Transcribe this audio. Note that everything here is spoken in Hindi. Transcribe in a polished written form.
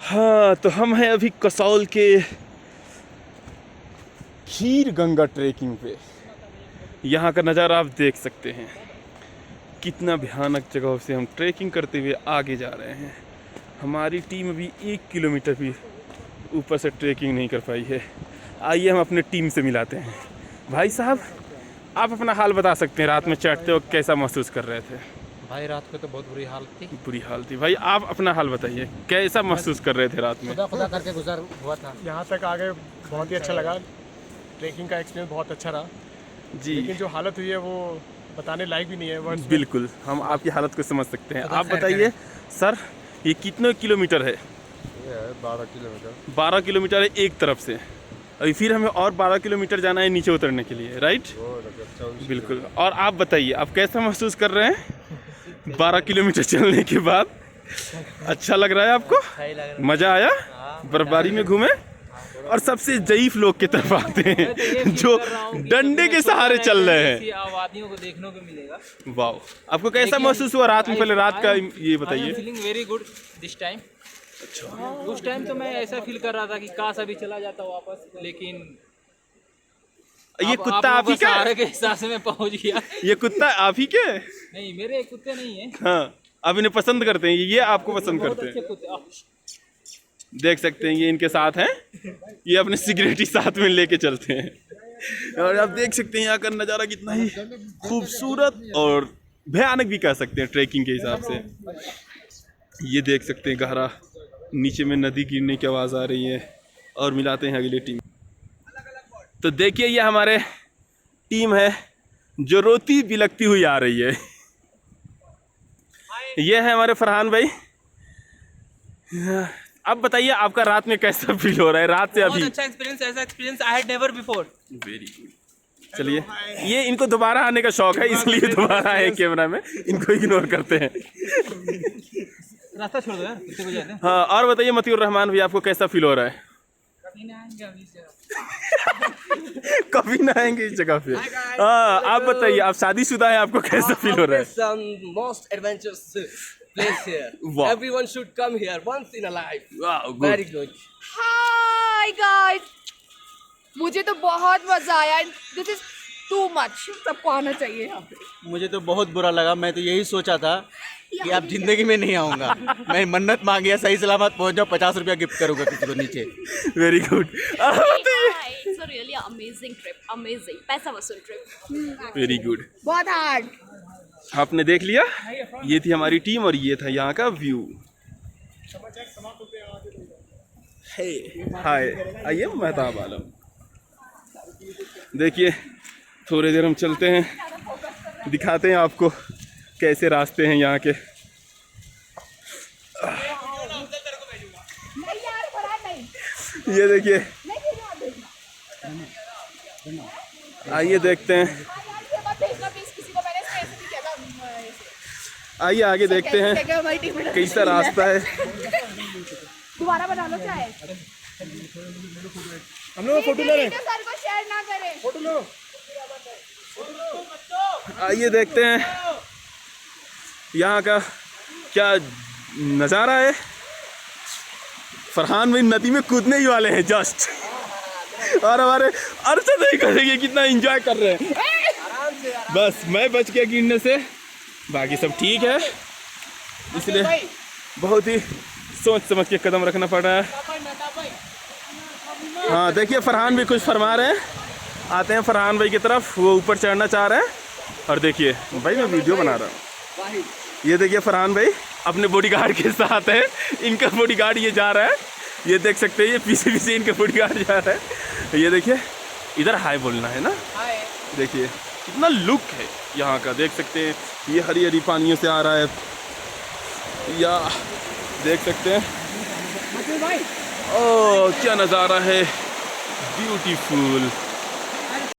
हाँ, तो हम हैं अभी कसौल के खीर गंगा ट्रेकिंग पे। यहाँ का नज़ारा आप देख सकते हैं, कितना भयानक जगह से हम ट्रेकिंग करते हुए आगे जा रहे हैं। हमारी टीम अभी 1 किलोमीटर भी ऊपर से ट्रेकिंग नहीं कर पाई है। आइए हम अपने टीम से मिलाते हैं। भाई साहब, आप अपना हाल बता सकते हैं, रात में चढ़ते वक्त कैसा महसूस कर रहे थे? भाई रात को तो बहुत बुरी हालत थी। बुरी हाल थी। भाई आप अपना हाल बताइए, कैसा महसूस कर रहे थे रात में? खुदा करके गुजर हुआ था। यहाँ तक आगे बहुत ही अच्छा लगा, ट्रेकिंग का एक्सपीरियंस बहुत अच्छा रहा जी, लेकिन जो हालत हुई है वो बताने लायक भी नहीं है वर्ड्स में। बिल्कुल, हम आपकी हालत को समझ सकते हैं। आप बताइए सर, ये कितने किलोमीटर है? 12 किलोमीटर। 12 किलोमीटर है एक तरफ से। अभी फिर हमें और 12 किलोमीटर जाना है नीचे उतरने के लिए, राइट? बिल्कुल। और आप बताइए, आप कैसा महसूस कर रहे हैं 12 किलोमीटर चलने के बाद? अच्छा लग रहा है आपको? मज़ा आया? बर्फबारी में घूमे? और सबसे ज़ईफ लोग की तरफ आते हैं जो डंडे के सहारे चल रहे हैं। आबादियों को देखने को मिलेगा। वाह, आपको कैसा महसूस हुआ रात में? पहले रात का ये बताइए। Feeling very good this time. अच्छा, उस टाइम तो मैं ऐसा फील कर रहा था कि काश अभी चला जाता वापस, लेकिन ये कुत्ता आप ही का? सहारे के हिसाब से मैं पहुंच गया। ये कुत्ता आप ही के? नहीं, मेरे कुत्ते नहीं है। हाँ, आप इन्हें पसंद करते हैं, ये आपको पसंद करते हैं। कुत्ते देख सकते हैं, ये इनके साथ हैं। ये अपने सिगरेट ही साथ में लेके चलते हैं। और आप देख सकते हैं यहाँ का नज़ारा कितना ही खूबसूरत और भयानक भी कह सकते हैं ट्रैकिंग के हिसाब से। ये देख सकते हैं गहरा, नीचे में नदी गिरने की आवाज़ आ रही है। और मिलाते हैं अगली टीम। तो देखिए, ये हमारे टीम है जो रोती बिलखती हुई आ रही है। ये है हमारे फरहान भाई। अब बताइए, आपका रात में कैसा फील हो रहा है? रात से अभी बहुत अच्छा एक्सपीरियंस, ऐसा experience I had never before. Very good. चलिए, ये इनको दोबारा आने का शौक है, इसलिए दोबारा आए कैमरा में। इनको इग्नोर करते हैं। रास्ता छोड़ दो यार, कितने बजे आते हैं? हाँ, और बताइए मतियुर रहमान भी, आपको कैसा फील हो रहा है? कभी ना आएंगे इस जगह पे। हाँ, आप बताइए, आप शादीशुदा है, आपको कैसा फील हो रहा है? Some most adventurous place here. Wow. Everyone should come here once in a life. Wow, good. Very good. Hi guys, मुझे तो बहुत मजा आया। दिस इज टू मच, सबको आना चाहिए यहाँ पे। मुझे तो बहुत बुरा लगा। मैं तो यही सोचा था कि आप जिंदगी में नहीं आऊँगा। मैं मन्नत मांगी, सही सलामत पहुँच जाओ, 50 रुपया गिफ्ट करूँगा किसी को नीचे। Very good. It's a really amazing trip, amazing पैसा वसूल ट्रिप। Very good. बहुत हार्ड। आपने देख लिया, ये थी हमारी टीम और ये था यहाँ का व्यू। हाय, आइए मेहताब आलम। देखिए, थोड़ी देर हम चलते हैं, दिखाते हैं आपको कैसे रास्ते हैं यहाँ के। ये देखिए, आइए देखते हैं, आइए आगे देखते हैं कैसा रास्ता है। दोबारा बना लो चाहे। हम लोग फोटो ले रहे हैं, सर को शेयर ना करें। फोटो लो। आइए देखते हैं यहाँ का क्या नज़ारा है। फरहान भाई नदी में कूदने ही वाले हैं जस्ट, और हमारे अरशद नहीं करेंगे, कितना एंजॉय कर रहे हैं। बस मैं बच गया गिरने से, बाकी सब ठीक है, इसलिए बहुत ही सोच समझ के कदम रखना पड़ रहा है। हाँ, देखिए फरहान भी कुछ फरमा रहे हैं। आते हैं फरहान भाई की तरफ, वो ऊपर चढ़ना चाह रहे हैं। और देखिए भाई, मैं वीडियो बना रहा हूँ। ये देखिए फरहान भाई अपने बॉडीगार्ड के साथ है। इनका बॉडीगार्ड ये जा रहा है, ये देख सकते हैं, ये पीछे पीछे इनका बॉडीगार्ड जा रहा है। ये देखिए, इधर हाय बोलना है ना। देखिए कितना लुक है यहाँ का, देख सकते हैं। ये हरी हरी पानियों से आ रहा है, या देख सकते हैं। ओह, क्या नज़ारा है, ब्यूटीफुल।